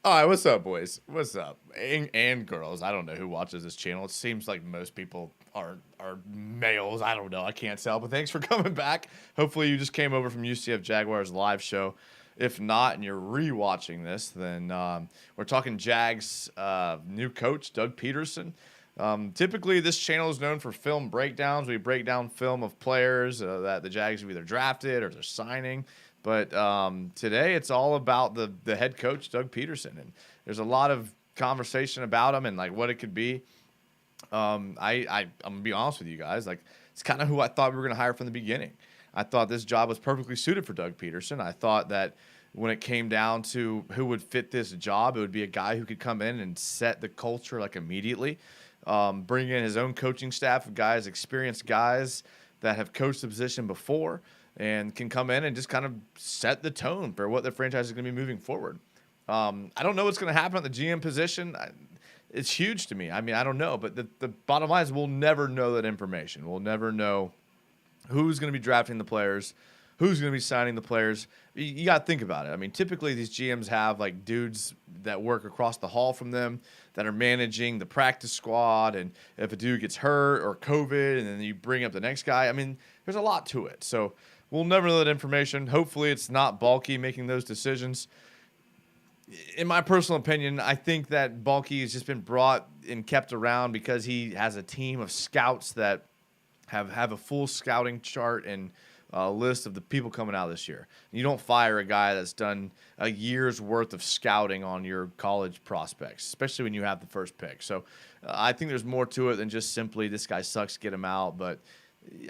All right, what's up, boys? What's up, and girls? I don't know who watches this channel. It seems like most people are males. I don't know. I can't tell. But thanks for coming back. Hopefully, you just came over from UCF Jaguars live show. If not, and you're rewatching this, then we're talking Jags new coach Doug Pederson. Typically, this channel is known for film breakdowns. We break down film of players that the Jags have either drafted or they're signing. But today it's all about the head coach, Doug Pederson. And there's a lot of conversation about him and like what it could be. I'm going to be honest with you guys. Like, it's kind of who I thought we were going to hire from the beginning. I thought this job was perfectly suited for Doug Pederson. I thought that when it came down to who would fit this job, it would be a guy who could come in and set the culture like immediately. Bring in his own coaching staff of guys, experienced guys that have coached the position before, and can come in and just kind of set the tone for what the franchise is going to be moving forward. I don't know what's going to happen at the GM position. It's huge to me. I mean, I don't know. But the bottom line is we'll never know that information. We'll never know who's going to be drafting the players, who's going to be signing the players. You got to think about it. I mean, typically these GMs have like dudes that work across the hall from them that are managing the practice squad. And if a dude gets hurt or COVID and then you bring up the next guy, I mean, there's a lot to it. So we'll never know that information. Hopefully it's not Balky making those decisions. In my personal opinion, I think that Balky has just been brought and kept around because he has a team of scouts that have a full scouting chart and list of the people coming out this year. You don't fire a guy that's done a year's worth of scouting on your college prospects, especially when you have the first pick. So I think there's more to it than just simply this guy sucks, get him out. But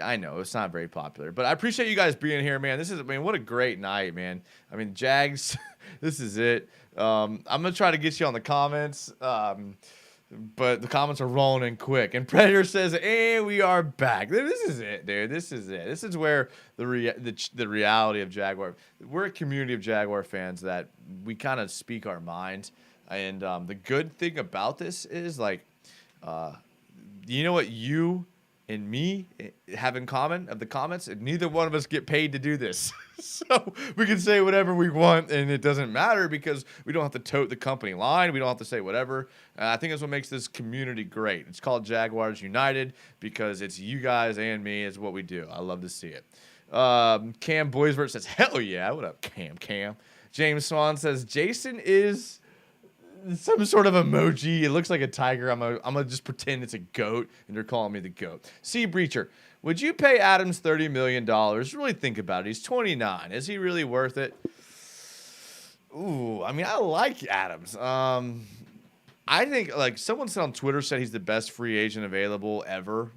I know it's not very popular, but I appreciate you guys being here, man. What a great night, man. I mean, Jags, this is it. I'm going to try to get you on the comments, but the comments are rolling in quick. And Predator says, hey, we are back. This is it, dude. This is it. This is where the reality of Jaguar. We're a community of Jaguar fans that we kind of speak our minds. And the good thing about this is, like, you know what you and me have in common of the comments? Neither one of us get paid to do this. So we can say whatever we want, and it doesn't matter because we don't have to tote the company line. We don't have to say whatever. I think that's what makes this community great. It's called Jaguars United because it's you guys and me. It's what we do. I love to see it. Cam Boysvert says, hell yeah. What up, Cam? James Swan says, Jason is some sort of emoji. It looks like a tiger. I'm gonna just pretend it's a goat, and they're calling me the goat. Sea Breacher, would you pay Adams $30 million? Really think about it. He's 29. Is he really worth it? Ooh, I mean, I like Adams. I think, like, someone said on Twitter said he's the best free agent available ever.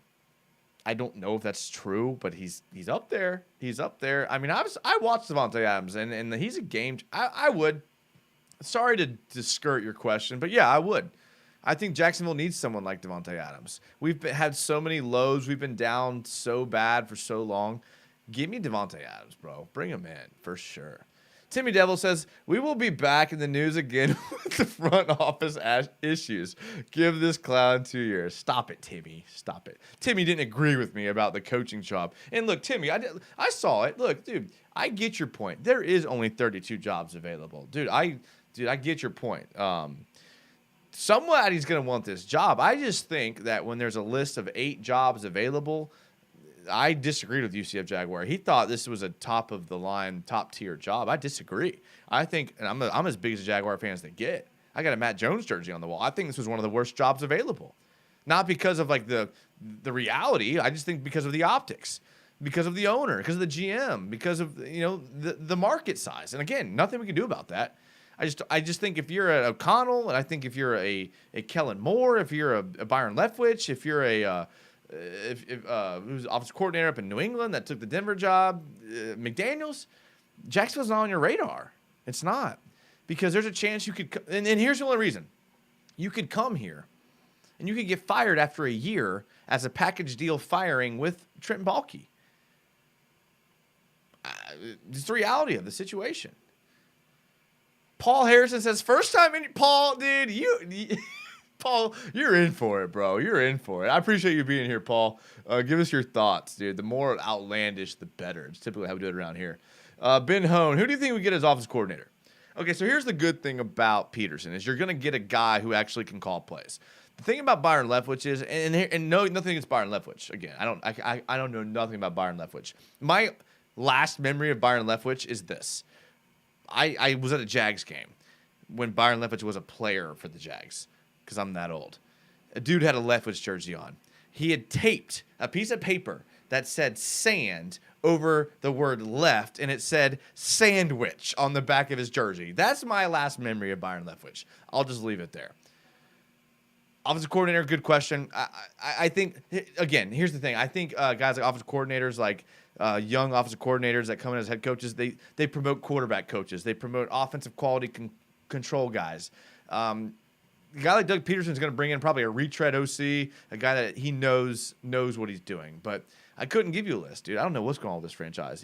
I don't know if that's true, but he's up there. He's up there. I mean, I watched Davante Adams, and he's a game. I would. Sorry to skirt your question, but yeah, I would. I think Jacksonville needs someone like Davante Adams. We've had so many lows. We've been down so bad for so long. Give me Davante Adams, bro. Bring him in for sure. Timmy Devil says, we will be back in the news again with the front office issues. Give this clown 2 years. Stop it, Timmy. Stop it. Timmy didn't agree with me about the coaching job. And look, Timmy, I saw it. Look, dude, I get your point. There is only 32 jobs available. Dude, I get your point. Somebody's going to want this job. I just think that when there's a list of 8 jobs available, I disagreed with UCF Jaguar. He thought this was a top-of-the-line, top-tier job. I disagree. I think, and I'm as big as a Jaguar fan as they get. I got a Matt Jones jersey on the wall. I think this was one of the worst jobs available. Not because of, like, the reality. I just think because of the optics, because of the owner, because of the GM, because of, you know, the market size. And, again, nothing we can do about that. I just think if you're a O'Connell, and I think if you're a Kellen Moore, if you're a Byron Leftwich, if you're who's offensive coordinator up in New England that took the Denver job, McDaniels, Jacksonville's not on your radar. It's not, because there's a chance you could. And here's the only reason: you could come here, and you could get fired after a year as a package deal firing with Trent Baalke. It's the reality of the situation. Paul Harrison says, first time in Paul, dude, Paul, you're in for it, bro. You're in for it. I appreciate you being here, Paul. Give us your thoughts, dude. The more outlandish, the better. It's typically how we do it around here. Ben Hone, who do you think we get as offensive coordinator? Okay, so here's the good thing about Pederson is you're going to get a guy who actually can call plays. The thing about Byron Leftwich is, and no, nothing against Byron Leftwich. Again, I don't know nothing about Byron Leftwich. My last memory of Byron Leftwich is this. I was at a Jags game when Byron Leftwich was a player for the Jags, because I'm that old. A dude had a Leftwich jersey on. He had taped a piece of paper that said sand over the word left, and it said sandwich on the back of his jersey. That's my last memory of Byron Leftwich. I'll just leave it there. Offensive coordinator, good question. I think, again, here's the thing. I think guys like offensive coordinators, like young offensive coordinators that come in as head coaches, they promote quarterback coaches. They promote offensive quality control guys. A guy like Doug Pederson is going to bring in probably a retread OC, a guy that he knows what he's doing. But I couldn't give you a list, dude. I don't know what's going on with this franchise.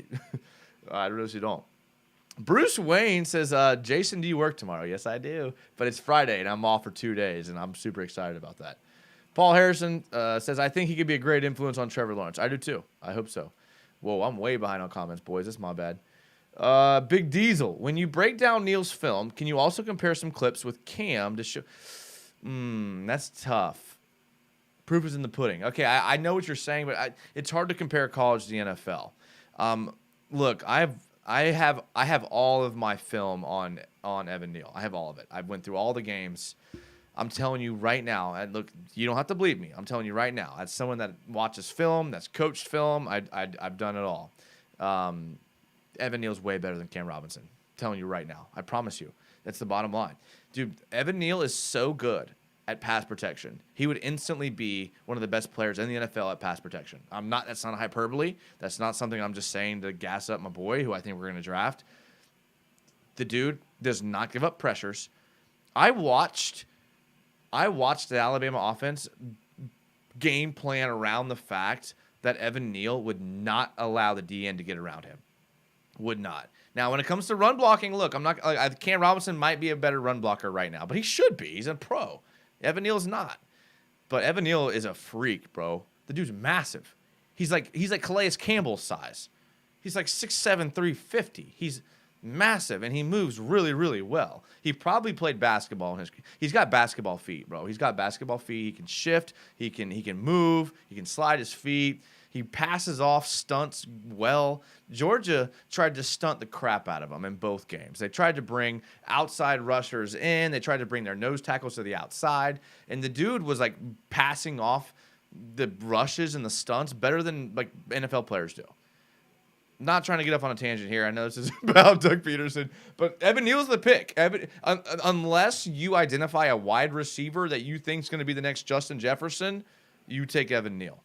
I really don't. Bruce Wayne says, Jason, do you work tomorrow? Yes, I do. But it's Friday, and I'm off for 2 days, and I'm super excited about that. Paul Harrison says, I think he could be a great influence on Trevor Lawrence. I do, too. I hope so. Whoa, I'm way behind on comments, boys. That's my bad. Big Diesel, when you break down Neal's film, can you also compare some clips with Cam to show? That's tough. Proof is in the pudding. Okay, I know what you're saying, but it's hard to compare college to the NFL. Look, I have all of my film on Evan Neal. I have all of it. I went through all the games. I'm telling you right now, and look, you don't have to believe me. I'm telling you right now, as someone that watches film, that's coached film, I've done it all. Evan Neal's way better than Cam Robinson. I'm telling you right now. I promise you. That's the bottom line. Dude, Evan Neal is so good at pass protection. He would instantly be one of the best players in the NFL at pass protection. That's not a hyperbole. That's not something I'm just saying to gas up my boy, who I think we're going to draft. The dude does not give up pressures. I watched the Alabama offense game plan around the fact that Evan Neal would not allow the DN to get around him. Would not. Now, when it comes to run blocking, look, Cam Robinson might be a better run blocker right now, but he should be. He's a pro. Evan Neal's not. But Evan Neal is a freak, bro. The dude's massive. He's like Calais Campbell's size. He's like 6'7", 350. He's massive, and he moves really, really well. He probably played basketball. He's got basketball feet, bro. He's got basketball feet. He can shift. He can move. He can slide his feet. He passes off, stunts well. Georgia tried to stunt the crap out of him in both games. They tried to bring outside rushers in. They tried to bring their nose tackles to the outside. And the dude was like passing off the rushes and the stunts better than like NFL players do. Not trying to get off on a tangent here. I know this is about Doug Pederson, but Evan Neal's the pick. Unless you identify a wide receiver that you think is going to be the next Justin Jefferson, you take Evan Neal.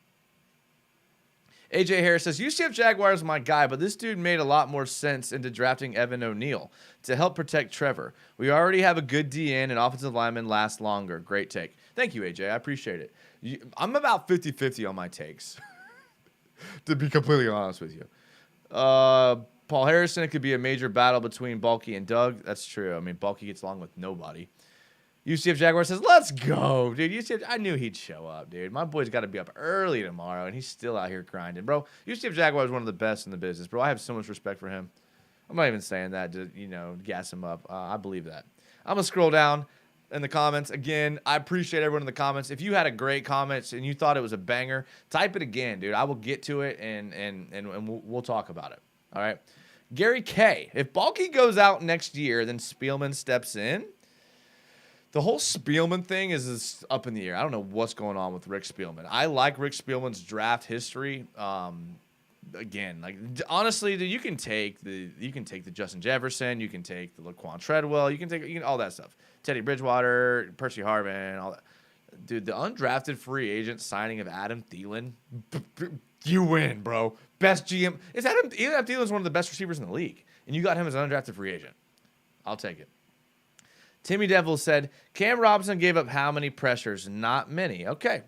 AJ Harris says, UCF Jaguars is my guy, but this dude made a lot more sense into drafting Evan O'Neal to help protect Trevor. We already have a good DN and offensive lineman last longer. Great take. Thank you, AJ. I appreciate it. I'm about 50-50 on my takes, to be completely honest with you. Paul Harrison, it could be a major battle between Bulky and Doug. That's true. I mean, Bulky gets along with nobody. UCF Jaguar says, let's go, dude. UCF, I knew he'd show up, dude. My boy's got to be up early tomorrow, and he's still out here grinding. Bro, UCF Jaguar is one of the best in the business, bro. I have so much respect for him. I'm not even saying that to, gas him up. I believe that. I'm going to scroll down in the comments. Again, I appreciate everyone in the comments. If you had a great comment and you thought it was a banger, type it again, dude. I will get to it, and we'll talk about it. All right? Gary K. If Bulky goes out next year, then Spielman steps in. The whole Spielman thing is up in the air. I don't know what's going on with Rick Spielman. I like Rick Spielman's draft history. Again, like honestly, dude, you can take the Justin Jefferson, you can take the Laquan Treadwell, you can all that stuff. Teddy Bridgewater, Percy Harvin, all that. Dude, the undrafted free agent signing of Adam Thielen, you win, bro. Best GM. Adam Thielen's one of the best receivers in the league, and you got him as an undrafted free agent. I'll take it. Timmy Devil said, Cam Robinson gave up how many pressures? Not many. Okay.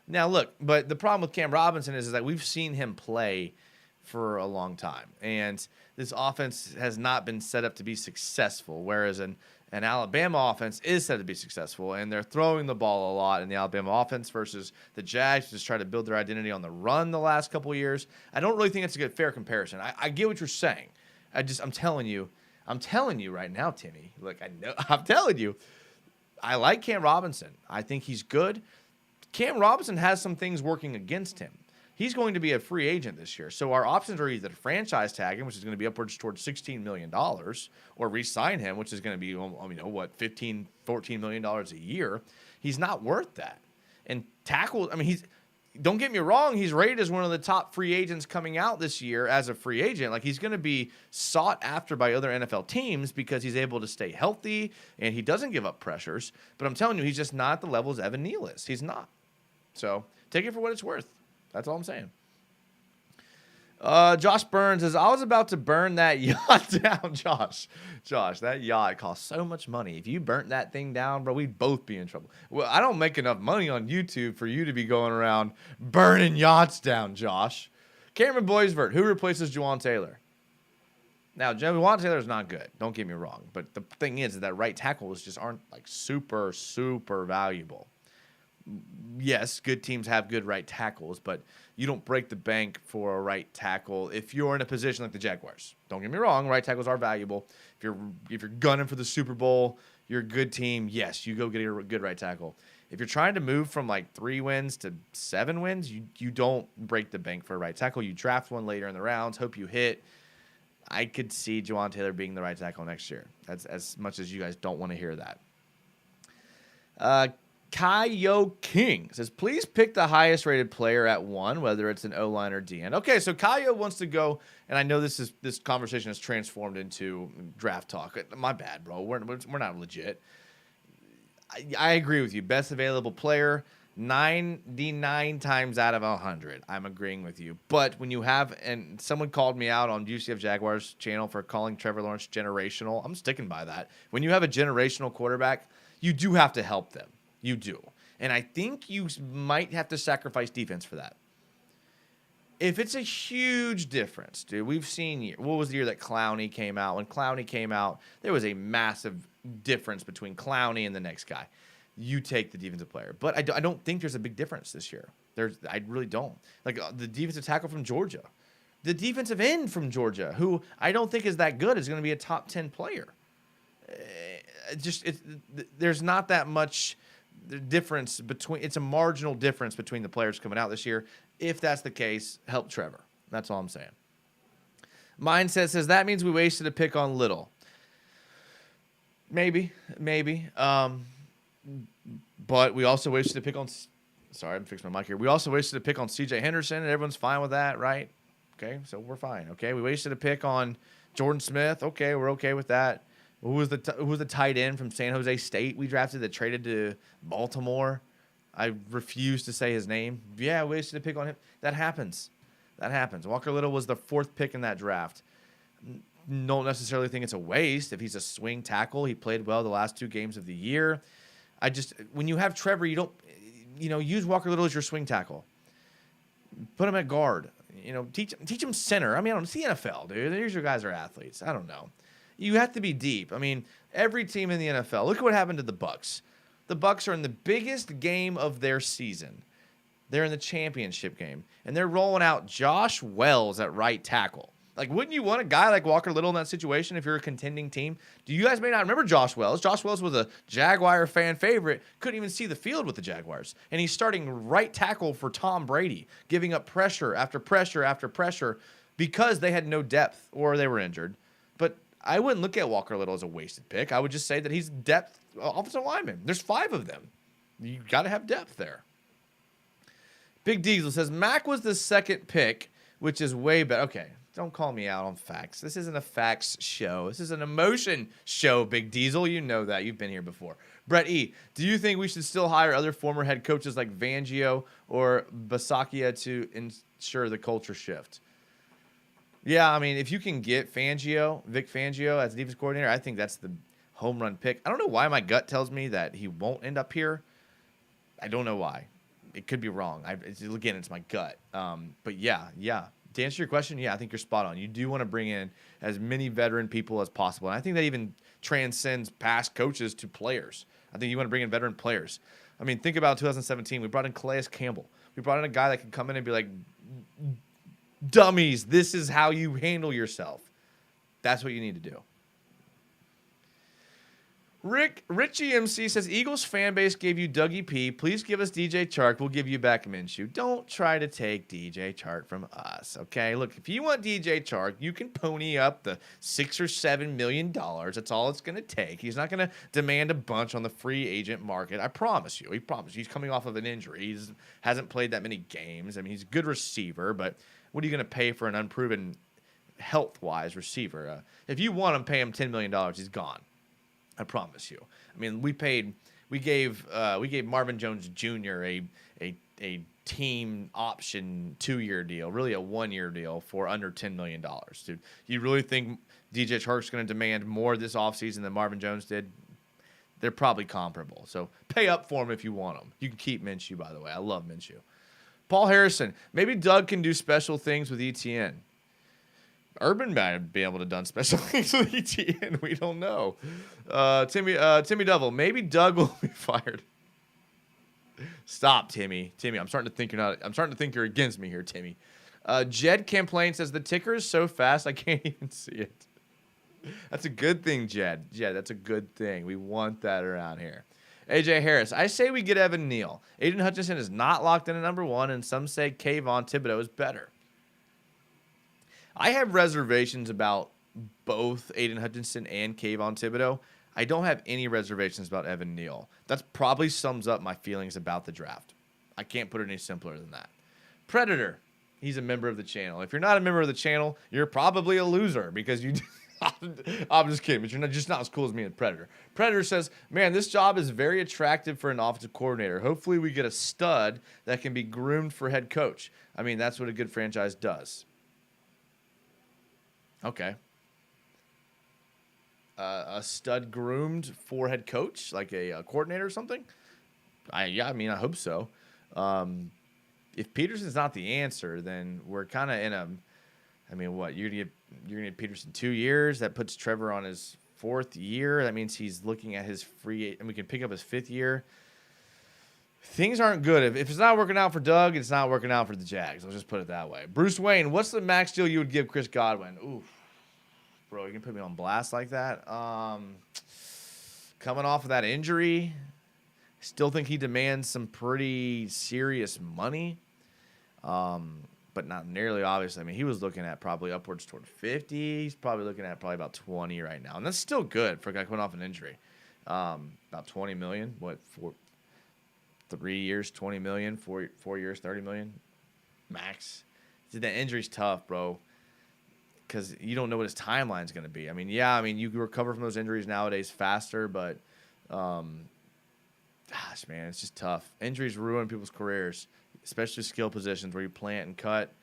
Now, look, but the problem with Cam Robinson is that we've seen him play for a long time. And this offense has not been set up to be successful, whereas an Alabama offense is set to be successful, and they're throwing the ball a lot in the Alabama offense versus the Jags just try to build their identity on the run the last couple of years. I don't really think it's a good fair comparison. I get what you're saying. I'm telling you, I'm telling you right now, Timmy. Look, I know. I'm telling you. I like Cam Robinson. I think he's good. Cam Robinson has some things working against him. He's going to be a free agent this year. So our options are either to franchise tag him, which is going to be upwards towards $16 million, or re-sign him, which is going to be, $15, $14 million a year. He's not worth that. And tackle, don't get me wrong, he's rated as one of the top free agents coming out this year as a free agent. Like, he's going to be sought after by other NFL teams because he's able to stay healthy and he doesn't give up pressures. But I'm telling you, he's just not at the level as Evan Neal is. He's not. So take it for what it's worth. That's all I'm saying. Josh Burns says, I was about to burn that yacht down, Josh. Josh, that yacht costs so much money. If you burnt that thing down, bro, we'd both be in trouble. Well, I don't make enough money on YouTube for you to be going around burning yachts down, Josh. Cameron Boisvert, who replaces Juwan Taylor? Now, Juwan Taylor is not good. Don't get me wrong. But the thing is that right tackles just aren't like super, super valuable. Yes, good teams have good right tackles, but you don't break the bank for a right tackle if you're in a position like the Jaguars. Don't get me wrong, right tackles are valuable. If you're gunning for the Super Bowl, you're a good team, yes, you go get a good right tackle. If you're trying to move from like 3 wins to 7 wins, you don't break the bank for a right tackle. You draft one later in the rounds, hope you hit. I could see Juwan Taylor being the right tackle next year. That's as much as you guys don't want to hear that. Kaio King says, please pick the highest rated player at 1, whether it's an O-line or DN. Okay, so Kaio wants to go, and I know this conversation has transformed into draft talk. My bad, bro. We're not legit. I agree with you. Best available player, 99 times out of 100. I'm agreeing with you. But when you have, and someone called me out on UCF Jaguars channel for calling Trevor Lawrence generational. I'm sticking by that. When you have a generational quarterback, you do have to help them. You do. And I think you might have to sacrifice defense for that. If it's a huge difference, dude, we've seen, what was the year that Clowney came out? When Clowney came out, there was a massive difference between Clowney and the next guy. You take the defensive player. But I don't think there's a big difference this year. I really don't. Like the defensive tackle from Georgia. The defensive end from Georgia, who I don't think is that good, is going to be a top 10 player. There's not that much difference between, it's a marginal difference between the players coming out this year. If that's the case, help Trevor. That's all I'm saying. Mindset says that means we wasted a pick on Little. Maybe. But we also wasted a pick on, sorry, I'm fixing my mic here. We also wasted a pick on CJ Henderson, and everyone's fine with that, right? Okay, so we're fine. Okay, we wasted a pick on Jordan Smith. Okay, we're okay with that. Who was the tight end from San Jose State we drafted that traded to Baltimore? I refuse to say his name. Yeah, we wasted a pick on him. That happens. Walker Little was the 4th pick in that draft. Don't necessarily think it's a waste. If he's a swing tackle, he played well the last 2 games of the year. When you have Trevor, you don't, use Walker Little as your swing tackle. Put him at guard. Teach him center. It's the NFL, dude. Here's your guys are athletes. I don't know. You have to be deep. Every team in the NFL. Look at what happened to the Bucs. The Bucs are in the biggest game of their season. They're in the championship game, and they're rolling out Josh Wells at right tackle. Like, wouldn't you want a guy like Walker Little in that situation if you're a contending team? You guys may not remember Josh Wells. Josh Wells was a Jaguar fan favorite. Couldn't even see the field with the Jaguars. And he's starting right tackle for Tom Brady, giving up pressure after pressure after pressure because they had no depth or they were injured. But I wouldn't look at Walker Little as a wasted pick. I would just say that he's depth offensive lineman. There's 5 of them. You got to have depth there. Big Diesel says Mac was the 2nd pick, which is way better. Okay, don't call me out on facts. This isn't a facts show. This is an emotion show, Big Diesel. You know that. You've been here before. Brett E., do you think we should still hire other former head coaches like Fangio or Bisaccia to ensure the culture shift? Yeah, if you can get Vic Fangio as defense coordinator, I think that's the home run pick. I don't know why my gut tells me that he won't end up here. I don't know why. It could be wrong. Again, it's my gut. But yeah. To answer your question, yeah, I think you're spot on. You do want to bring in as many veteran people as possible. And I think that even transcends past coaches to players. I think you want to bring in veteran players. Think about 2017. We brought in Calais Campbell. We brought in a guy that could come in and be like, dummies, this is how you handle yourself. That's what you need to do. Richie MC says, Eagles fan base gave you Dougie P. Please give us DJ Chark. We'll give you back Minshew. Don't try to take DJ Chark from us, okay? Look, if you want DJ Chark, you can pony up the $6 or $7 million. That's all it's going to take. He's not going to demand a bunch on the free agent market. I promise you. He's coming off of an injury. He hasn't played that many games. I mean, he's a good receiver, but what are you going to pay for an unproven health-wise receiver? If you want him, pay him $10 million. He's gone. I promise you. I mean, we gave Marvin Jones Jr. a team option 2-year deal, really a 1-year deal for under $10 million. Dude, you really think DJ Chark's going to demand more this offseason than Marvin Jones did? They're probably comparable. So pay up for him if you want him. You can keep Minshew, by the way. I love Minshew. Paul Harrison, maybe Doug can do special things with ETN. Urban might be able to done special things with ETN. We don't know. Timmy Devil, maybe Doug will be fired. Stop, Timmy. I'm starting to think you're against me here, Timmy. Jed Complaint says the ticker is so fast I can't even see it. That's a good thing, Jed. Jed, that's a good thing. We want that around here. AJ Harris, I say we get Evan Neal. Aiden Hutchinson is not locked in at number 1, and some say Kayvon Thibodeau is better. I have reservations about both Aiden Hutchinson and Kayvon Thibodeau. I don't have any reservations about Evan Neal. That probably sums up my feelings about the draft. I can't put it any simpler than that. Predator, he's a member of the channel. If you're not a member of the channel, you're probably a loser because you... I'm just kidding, but you're just not as cool as me and Predator. Predator says, man, this job is very attractive for an offensive coordinator. Hopefully we get a stud that can be groomed for head coach. I mean, that's what a good franchise does. Okay. A stud groomed for head coach, like a coordinator or something? I hope so. If Pederson's not the answer, then we're kind of in a... I mean, what? You're gonna get Pederson 2 years? That puts Trevor on his 4th year. That means he's looking at his and we can pick up his 5th year. Things aren't good. If it's not working out for Doug, it's not working out for the Jags. Let's just put it that way. Bruce Wayne, what's the max deal you would give Chris Godwin? Oof. Bro, you can put me on blast like that? Coming off of that injury, still think he demands some pretty serious money. But not nearly, obviously. I mean, he was looking at probably upwards toward 50. He's probably looking at probably about 20 right now. And that's still good for a guy coming off an injury. About 20 million. What, 3 years, 20 million, 4 years, 30 million max. Dude, that injury's tough, bro, because you don't know what his timeline's going to be. I mean, you recover from those injuries nowadays faster, but gosh, man, it's just tough. Injuries ruin people's careers, especially skill positions where you plant and cut.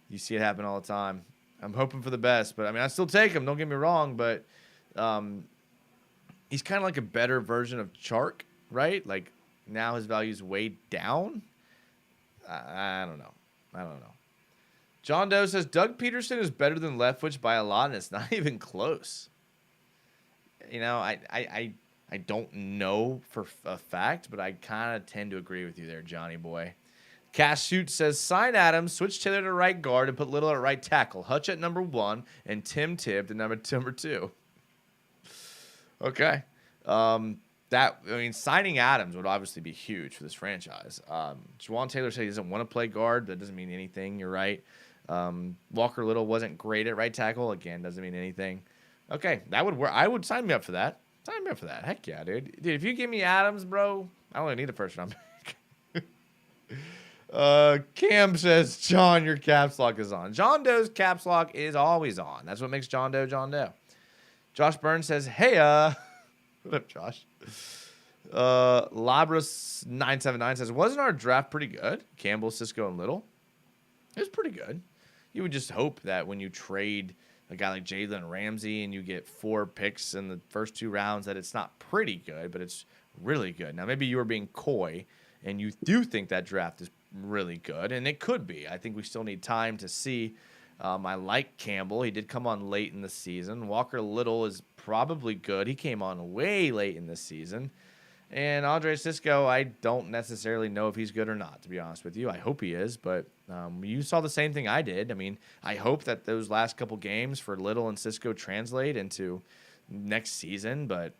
You see it happen all the time. I'm hoping for the best, but I mean, I still take him. Don't get me wrong, but he's kind of like a better version of Chark, right? Like, now his value's way down. I don't know. John Doe says Doug Pederson is better than Leftwich by a lot, and it's not even close. You know, I don't know for a fact, but I kind of tend to agree with you there, Johnny boy. Cash Shoot says sign Adams, switch Taylor to right guard, and put Little at right tackle. Hutch at number 1, and Tim Tibb to number 2. Okay. Signing Adams would obviously be huge for this franchise. Juwan Taylor said he doesn't want to play guard. That doesn't mean anything. You're right. Walker Little wasn't great at right tackle. Again, doesn't mean anything. Okay, that would work. I would sign me up for that. Sign me up for that. Heck yeah, dude. Dude, if you give me Adams, bro, I only need a first round pick. Cam says, John, your caps lock is on. John Doe's caps lock is always on. That's what makes John Doe John Doe. Josh Burns says, hey, what up, Josh? Labras979 says, wasn't our draft pretty good? Campbell, Cisco, and Little. It was pretty good. You would just hope that when you trade a guy like Jalen Ramsey and you get 4 picks in the first 2 rounds that it's not pretty good, but it's really good. Now, maybe you were being coy and you do think that draft is really good, and it could be. I think we still need time to see. I like Campbell. He did come on late in the season. Walker Little is probably good. He came on way late in the season. And Andre Cisco, I don't necessarily know if he's good or not, to be honest with you. I hope he is, but you saw the same thing I did. I mean, I hope that those last couple games for Little and Cisco translate into next season, but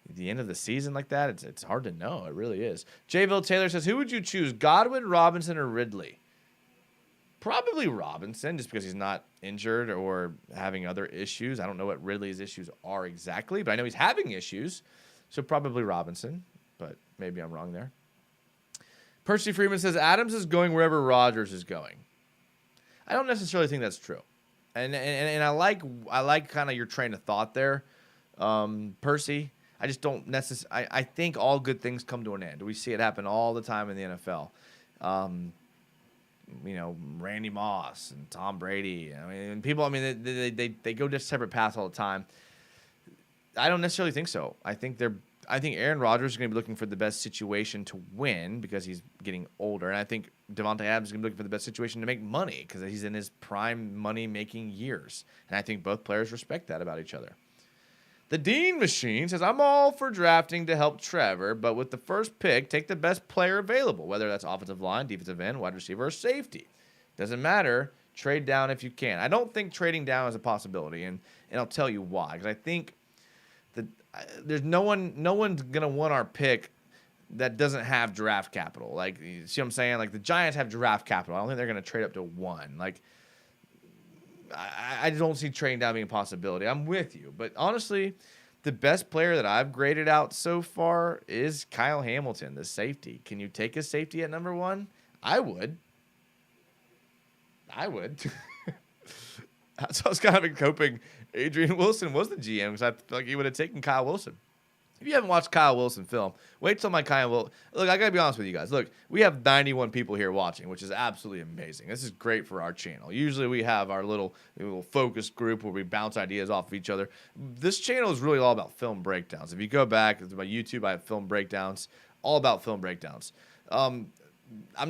at the end of the season like that, it's hard to know. It really is. Jayville Taylor says, who would you choose, Godwin, Robinson, or Ridley? Probably Robinson, just because he's not injured or having other issues. I don't know what Ridley's issues are exactly, but I know he's having issues. So probably Robinson, but maybe I'm wrong there. Percy Freeman says, Adams is going wherever Rodgers is going. I don't necessarily think that's true. And I like kind of your train of thought there, Percy. I just don't necessarily. I think all good things come to an end. We see it happen all the time in the NFL. Randy Moss and Tom Brady. I mean, people. I mean, they go just separate paths all the time. I don't necessarily think so. I think Aaron Rodgers is going to be looking for the best situation to win because he's getting older, and I think Davante Adams is going to be looking for the best situation to make money because he's in his prime money-making years. And I think both players respect that about each other. The Dean Machine says, I'm all for drafting to help Trevor, but with the first pick, take the best player available, whether that's offensive line, defensive end, wide receiver, or safety. Doesn't matter. Trade down if you can. I don't think trading down is a possibility, and I'll tell you why. Because I think there's no one's going to want our pick that doesn't have draft capital. Like, you see what I'm saying? Like, the Giants have draft capital. I don't think they're going to trade up to 1. Like, I don't see trading down being a possibility. I'm with you. But honestly, the best player that I've graded out so far is Kyle Hamilton, the safety. Can you take a safety at number 1? I would. So I was kind of been hoping Adrian Wilson was the GM because I feel like he would have taken Kyle Wilson. If you haven't watched Kyle Wilson film, wait till my Kyle Wilson. Look, I got to be honest with you guys. Look, we have 91 people here watching, which is absolutely amazing. This is great for our channel. Usually we have our little focus group where we bounce ideas off of each other. This channel is really all about film breakdowns. If you go back to my YouTube, I have film breakdowns, all about film breakdowns. I'm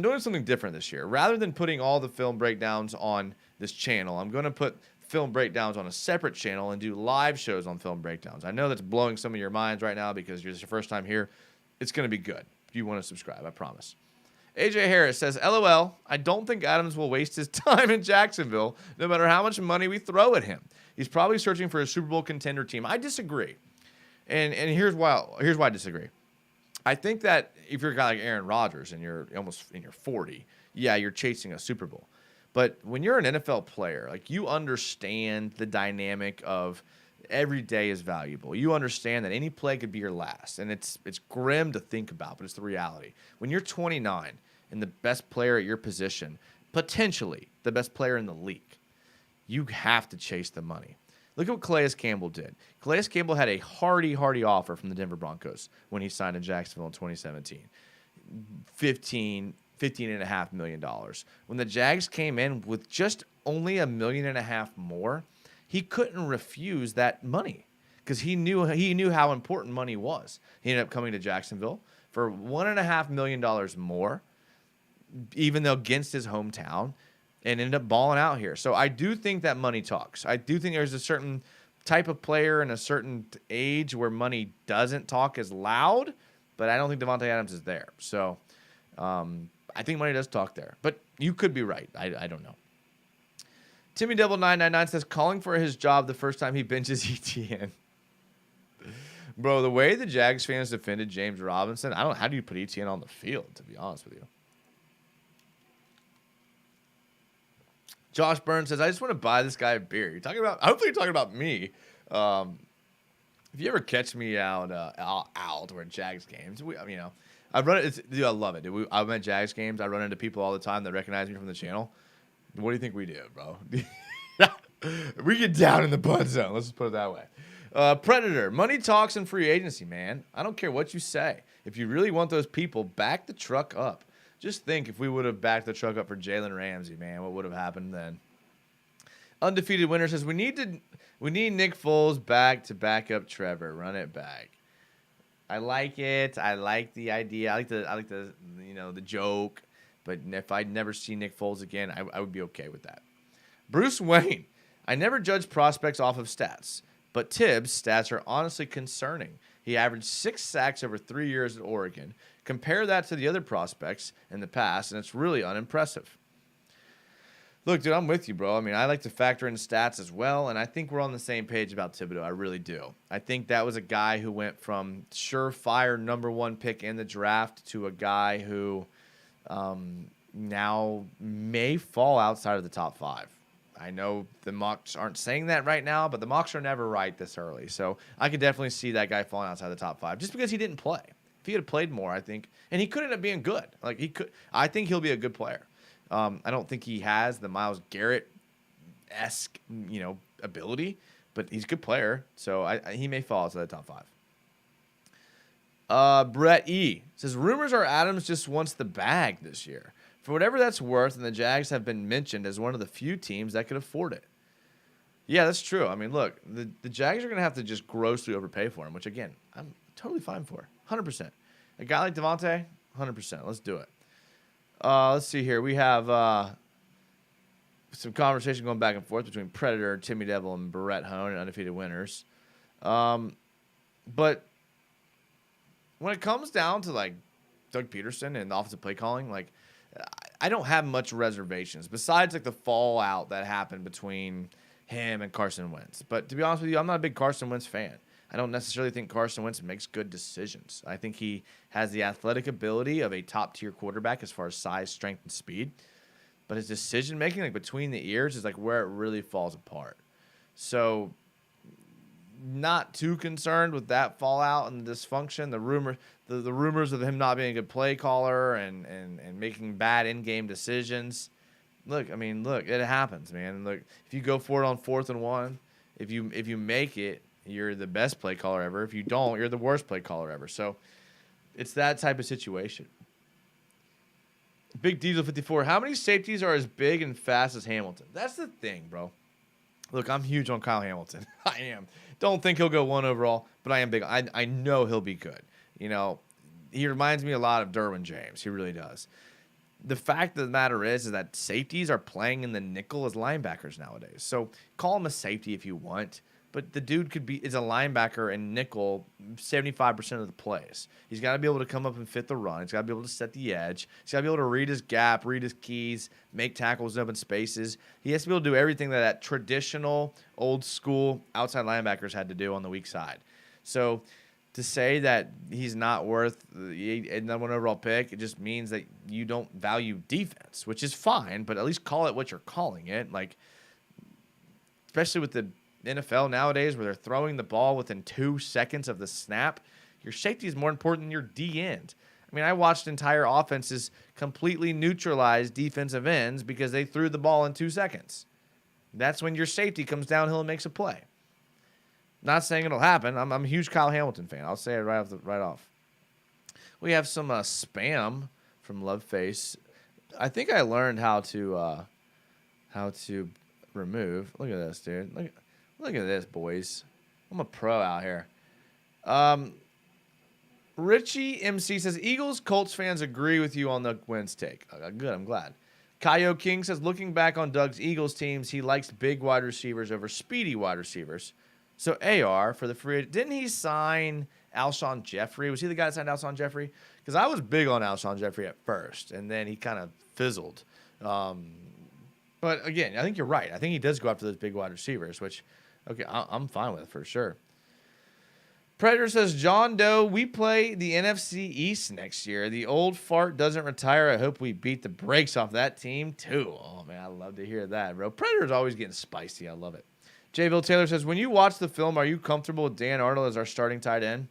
doing something different this year. Rather than putting all the film breakdowns on this channel, I'm going to put film breakdowns on a separate channel and do live shows on film breakdowns. I know that's blowing some of your minds right now because it's your first time here. It's going to be good if you want to subscribe, I promise. AJ Harris says, LOL, I don't think Adams will waste his time in Jacksonville no matter how much money we throw at him. He's probably searching for a Super Bowl contender team. I disagree. And here's why I disagree. I think that if you're a guy like Aaron Rodgers and you're almost in your 40, yeah, you're chasing a Super Bowl. But when you're an NFL player, like, you understand the dynamic of every day is valuable. You understand that any play could be your last, and it's grim to think about, but it's the reality. When you're 29 and the best player at your position, potentially the best player in the league, you have to chase the money. Look at what Calais Campbell did. Calais Campbell had a hearty offer from the Denver Broncos when he signed in Jacksonville in 2017. $15.5 million. When the Jags came in with just only $1.5 million more, he couldn't refuse that money because he knew how important money was. He ended up coming to Jacksonville for $1.5 million more, even though against his hometown, and ended up balling out here. So I do think that money talks. I do think there's a certain type of player in a certain age where money doesn't talk as loud, but I don't think Davante Adams is there. So I think money does talk there, but you could be right. I don't know. Timmy Devil 999 says, calling for his job the first time he benches ETN. Bro, the way the Jags fans defended James Robinson, I don't know, how do you put ETN on the field, to be honest with you? Josh Burns says, I just want to buy this guy a beer. Hopefully you're talking about me. If you ever catch me out during Jags games, I run it. Dude, I love it. Dude, I'm at Jags games. I run into people all the time that recognize me from the channel. What do you think we do, bro? We get down in the bud zone. Let's just put it that way. Predator, money talks in free agency, man. I don't care what you say. If you really want those people, back the truck up. Just think if we would have backed the truck up for Jalen Ramsey, man, what would have happened then? Undefeated Winner says, we need Nick Foles back to back up Trevor. Run it back. I like it. I like the idea. I like the the joke. But if I'd never see Nick Foles again, I would be okay with that. Bruce Wayne, I never judge prospects off of stats, but Tibbs' stats are honestly concerning. He averaged 6 sacks over 3 years at Oregon. Compare that to the other prospects in the past, and it's really unimpressive. Look, dude, I'm with you, bro. I mean, I like to factor in stats as well, and I think we're on the same page about Thibodeau. I really do. I think that was a guy who went from surefire number one pick in the draft to a guy who now may fall outside of the top 5. I know the mocks aren't saying that right now, but the mocks are never right this early. So I could definitely see that guy falling outside the top 5 just because he didn't play. If he had played more, I think, and he could end up being good. Like he could, I think he'll be a good player. I don't think he has the Myles Garrett-esque, ability, but he's a good player. So he may fall outside the top 5. Brett E. says, rumors are Adams just wants the bag this year. For whatever that's worth, and the Jags have been mentioned as one of the few teams that could afford it. Yeah, that's true. I mean, look, the Jags are going to have to just grossly overpay for him, which, again, I'm totally fine for. 100%. A guy like Devontae, 100%. Let's do it. Let's see here. We have some conversation going back and forth between Predator, Timmy Devil, and Barrett Hone and Undefeated Winners. But when it comes down to, like, Doug Pederson and the offensive play calling, like, I don't have much reservations besides, like, the fallout that happened between him and Carson Wentz. But to be honest with you, I'm not a big Carson Wentz fan. I don't necessarily think Carson Wentz makes good decisions. I think he has the athletic ability of a top-tier quarterback as far as size, strength, and speed. But his decision-making, like, between the ears is, like, where it really falls apart. So not too concerned with that fallout and dysfunction. The rumors of him not being a good play caller and making bad in-game decisions. Look, it happens, man. Look, if you go for it on 4th and 1, if you make it, you're the best play caller ever. If you don't, you're the worst play caller ever. So it's that type of situation. Big Diesel 54. How many safeties are as big and fast as Hamilton? That's the thing, bro. Look, I'm huge on Kyle Hamilton. I am. Don't think he'll go 1 overall, but I am big. I know he'll be good. He reminds me a lot of Derwin James. He really does. The fact of the matter is that safeties are playing in the nickel as linebackers nowadays. So call him a safety if you want. But the dude is a linebacker and nickel 75% of the plays. He's got to be able to come up and fit the run. He's got to be able to set the edge. He's got to be able to read his gap, read his keys, make tackles in open spaces. He has to be able to do everything that traditional, old-school outside linebackers had to do on the weak side. So to say that he's not worth a number 1 overall pick, it just means that you don't value defense, which is fine, but at least call it what you're calling it. Like, especially with the NFL nowadays where they're throwing the ball within 2 seconds of the snap, your safety is more important than your D end. I mean, I watched entire offenses completely neutralize defensive ends because they threw the ball in 2 seconds. That's when your safety comes downhill and makes a play. Not saying it'll happen. I'm a huge Kyle Hamilton fan. I'll say it right off. We have some spam from Loveface. I think I learned how to remove. Look at this, dude. Look at this, boys. I'm a pro out here. Richie MC says, Eagles, Colts fans agree with you on the Wentz take. Good, I'm glad. Kaio King says, looking back on Doug's Eagles teams, he likes big wide receivers over speedy wide receivers. So AR for the free, didn't he sign Alshon Jeffrey? Was he the guy that signed Alshon Jeffrey? Because I was big on Alshon Jeffrey at first, and then he kind of fizzled. But again, I think you're right. I think he does go after those big wide receivers, which, okay, I'm fine with for sure. Predator says, John Doe, we play the NFC East next year. The old fart doesn't retire. I hope we beat the brakes off that team, too. Oh, man, I love to hear that, bro. Predator's always getting spicy. I love it. J. Bill Taylor says, when you watch the film, are you comfortable with Dan Arnold as our starting tight end?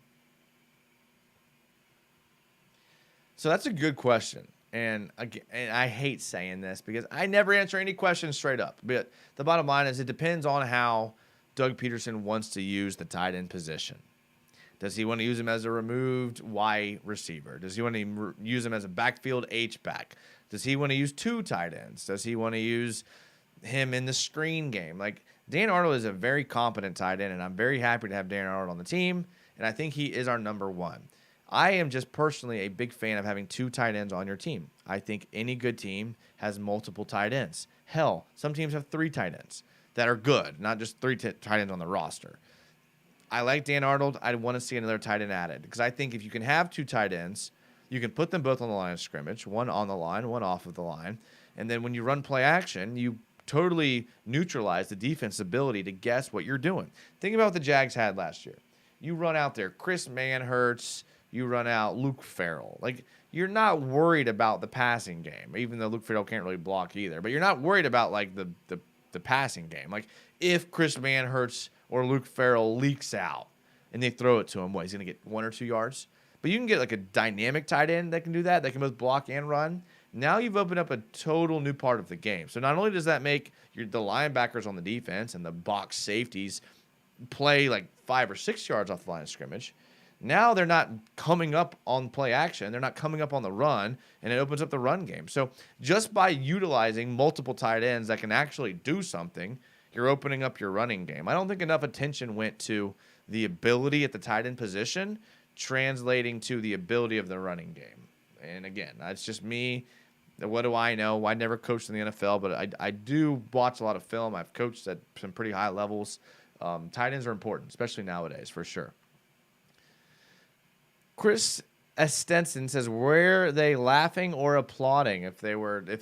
So that's a good question. And I hate saying this because I never answer any questions straight up. But the bottom line is it depends on how Doug Pederson wants to use the tight end position. Does he want to use him as a removed Y receiver? Does he want to use him as a backfield H-back? Does he want to use 2 tight ends? Does he want to use him in the screen game? Like, Dan Arnold is a very competent tight end, and I'm very happy to have Dan Arnold on the team, and I think he is our number 1. I am just personally a big fan of having 2 tight ends on your team. I think any good team has multiple tight ends. Hell, some teams have 3 tight ends that are good, not just 3 tight ends on the roster. I like Dan Arnold. I want to see another tight end added because I think if you can have 2 tight ends, You can put them both on the line of scrimmage, one on the line, one off of the line. And then when you run play action, you totally neutralize the defense's ability to guess what you're doing. Think about what the Jags had last year. You run out there, Chris Manhertz, you run out Luke Farrell. Like, you're not worried about the passing game, even though Luke Farrell can't really block either. But you're not worried about, like, the passing game. Like, if Chris Manhertz or Luke Farrell leaks out and they throw it to him, what, he's going to get 1 or 2 yards? But you can get, like, a dynamic tight end that can do that. That can both block and run. Now you've opened up a total new part of the game. So not only does that make the linebackers on the defense and the box safeties play like 5 or 6 yards off the line of scrimmage, now they're not coming up on play action. They're not coming up on the run, and it opens up the run game. So just by utilizing multiple tight ends that can actually do something, you're opening up your running game. I don't think enough attention went to the ability at the tight end position translating to the ability of the running game. And again, that's just me. What do I know? I never coached in the NFL, but I do watch a lot of film. I've coached at some pretty high levels. Tight ends are important, especially nowadays, for sure. Chris Estenson says, were they laughing or applauding? If it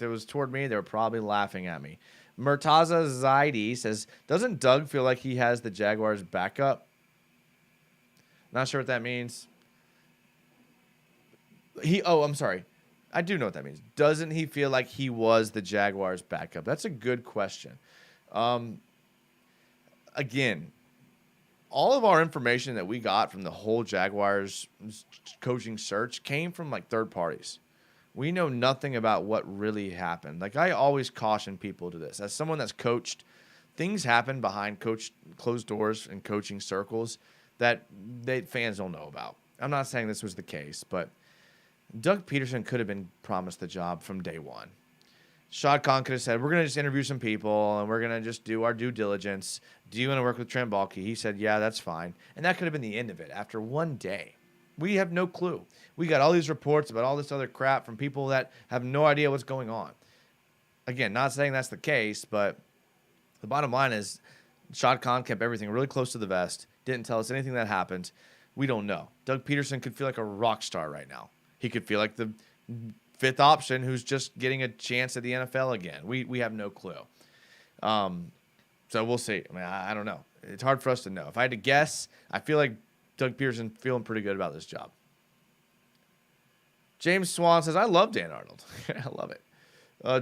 was toward me, they were probably laughing at me. Murtaza Zaidi says, doesn't Doug feel like he has the Jaguars backup? Not sure what that means. I'm sorry. I do know what that means. Doesn't he feel like he was the Jaguars backup? That's a good question. Again, all of our information that we got from the whole Jaguars coaching search came from like third parties. We know nothing about what really happened. Like, I always caution people to this. As someone that's coached, things happen behind closed doors and coaching circles that fans don't know about. I'm not saying this was the case, but Doug Pederson could have been promised the job from day one. Shad Khan could have said, we're going to just interview some people, and we're going to just do our due diligence. Do you want to work with Trent Baalke? He said, yeah, that's fine. And that could have been the end of it after one day. We have no clue. We got all these reports about all this other crap from people that have no idea what's going on. Again, not saying that's the case, but the bottom line is Shad Khan kept everything really close to the vest, didn't tell us anything that happened. We don't know. Doug Pederson could feel like a rock star right now. He could feel like the fifth option who's just getting a chance at the NFL again. We have no clue. So we'll see. I mean, I don't know. It's hard for us to know. If I had to guess, I feel like Doug Pederson feeling pretty good about this job. James Swan says, I love Dan Arnold. I love it.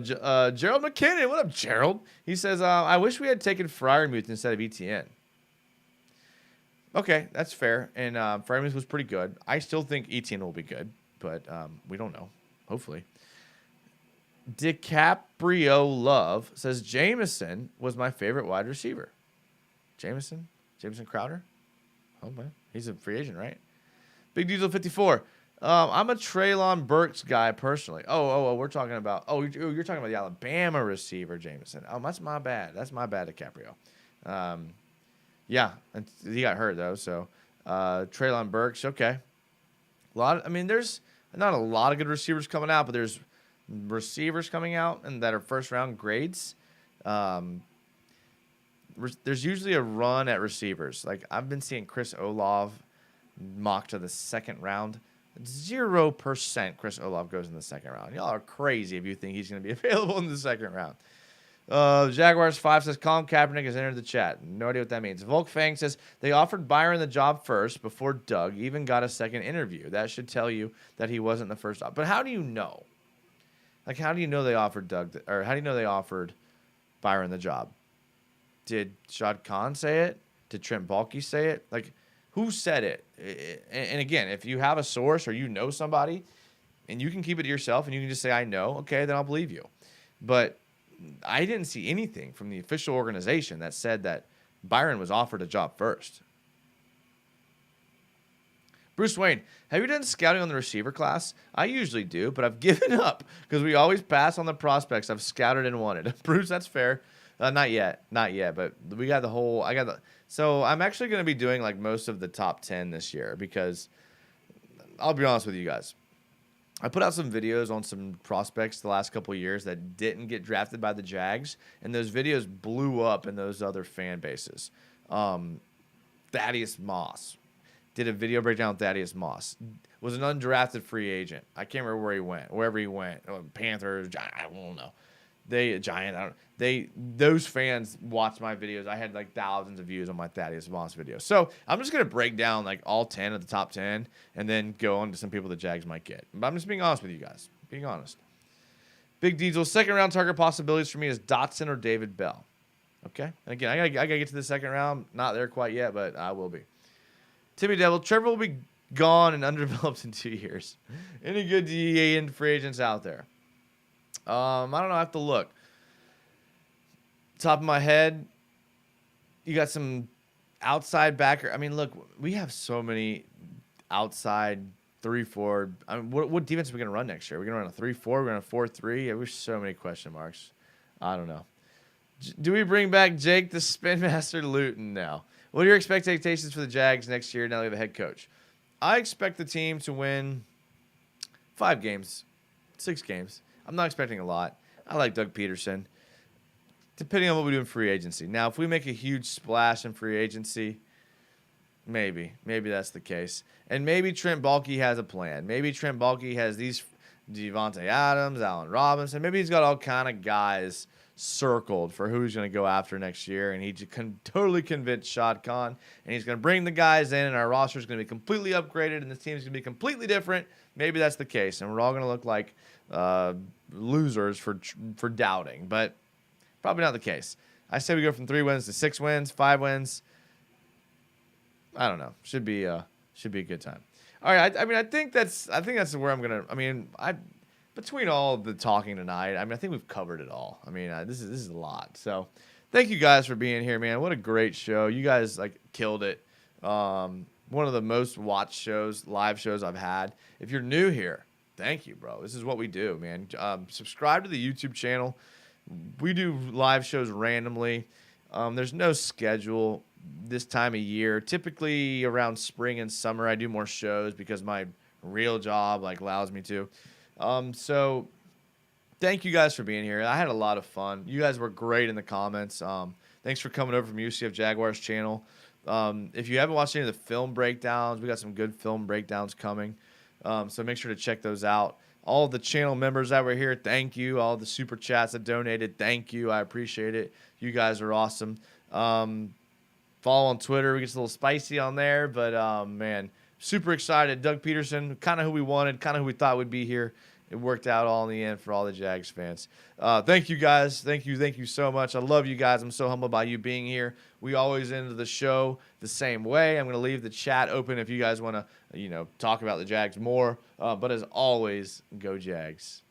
Gerald McKinnon. What up, Gerald? He says, I wish we had taken Freiermuth instead of ETN. Okay, that's fair. And Freiermuth was pretty good. I still think ETN will be good, but we don't know. Hopefully. DiCaprio Love says, Jameson was my favorite wide receiver. Jameson Crowder? Oh, man. He's a free agent, right? Big Diesel 54. I'm a Treylon Burks guy personally. We're talking about. You're talking about the Alabama receiver, Jameson. Oh, that's my bad. That's my bad, DiCaprio. Yeah, he got hurt though. So Treylon Burks, okay. There's not a lot of good receivers coming out, but there's receivers coming out and that are first round grades. There's usually a run at receivers. Like, I've been seeing Chris Olave mocked to the second round. 0% Chris Olave goes in the second round. Y'all are crazy if you think he's going to be available in the second round. Jaguars 5 says, Colin Kaepernick has entered the chat. No idea what that means. Volk Fang says, they offered Byron the job first before Doug even got a second interview. That should tell you that he wasn't the first op. But how do you know? Like, how do you know they offered or how do you know they offered Byron the job? Did Shad Khan say it? Did Trent Baalke say it? Like, who said it? And again, if you have a source or you know somebody and you can keep it to yourself and you can just say, I know, okay, then I'll believe you. But I didn't see anything from the official organization that said that Byron was offered a job first. Bruce Wayne, have you done scouting on the receiver class? I usually do, but I've given up because we always pass on the prospects I've scouted and wanted. Bruce, that's fair. Not yet, but we got so I'm actually going to be doing like most of the top 10 this year because I'll be honest with you guys. I put out some videos on some prospects the last couple of years that didn't get drafted by the Jags, and those videos blew up in those other fan bases. Thaddeus Moss, did a video breakdown with Thaddeus Moss. Was an undrafted free agent. I can't remember where he went, wherever he went. Panthers, I don't know. Giant. I don't. Those fans watched my videos. I had like thousands of views on my Thaddeus Moss video. So I'm just gonna break down like all 10 of the top 10, and then go on to some people the Jags might get. But I'm just being honest with you guys. Being honest. Big Diesel, second round target possibilities for me is Dotson or David Bell. Okay. And again, I gotta get to the second round. Not there quite yet, but I will be. Timmy Devil, Trevor will be gone and underdeveloped in 2 years. Any good DEA and free agents out there? I don't know. I have to look. Top of my head, you got some outside backer. I mean, look, we have so many outside 3-4. I mean, what defense are we going to run next year? Are we going to run a 3-4? We're going to 4-3? Yeah, there's so many question marks. I don't know. Do we bring back Jake the Spin Master Luton now? What are your expectations for the Jags next year now they have a head coach? I expect the team to win 5 games, 6 games. I'm not expecting a lot. I like Doug Pederson, depending on what we do in free agency. Now, if we make a huge splash in free agency, maybe that's the case. And maybe Trent Baalke has a plan. Maybe Trent Baalke has these Devontae Adams, Allen Robinson. Maybe he's got all kind of guys circled for who he's going to go after next year, and he can totally convince Shad Khan, and he's going to bring the guys in, and our roster is going to be completely upgraded, and the team's going to be completely different. Maybe that's the case, and we're all going to look like losers for doubting, but probably not the case. I say we go from 3 wins to 6 wins, 5 wins. I don't know. Should be a good time. All right. I think that's where I'm gonna. I mean, between all the talking tonight, I mean, I think we've covered it all. I mean, this is a lot. So, thank you guys for being here, man. What a great show. You guys like killed it. One of the most watched shows, live shows I've had. If you're new here, thank you, bro. This is what we do, man. Subscribe to the YouTube channel. We do live shows randomly. There's no schedule this time of year. Typically around spring and summer, I do more shows because my real job like allows me to. So thank you guys for being here. I had a lot of fun. You guys were great in the comments. Thanks for coming over from UCF Jaguars channel. If you haven't watched any of the film breakdowns, we got some good film breakdowns coming. So make sure to check those out. All of the channel members that were here, thank you. All the super chats that donated, thank you. I appreciate it. You guys are awesome. Follow on Twitter. We get a little spicy on there, but man, super excited. Doug Pederson, kind of who we wanted, kind of who we thought would be here. It worked out all in the end for all the Jags fans. Thank you, guys. Thank you so much. I love you guys. I'm so humbled by you being here. We always end the show the same way. I'm going to leave the chat open if you guys want to, talk about the Jags more. But as always, go Jags.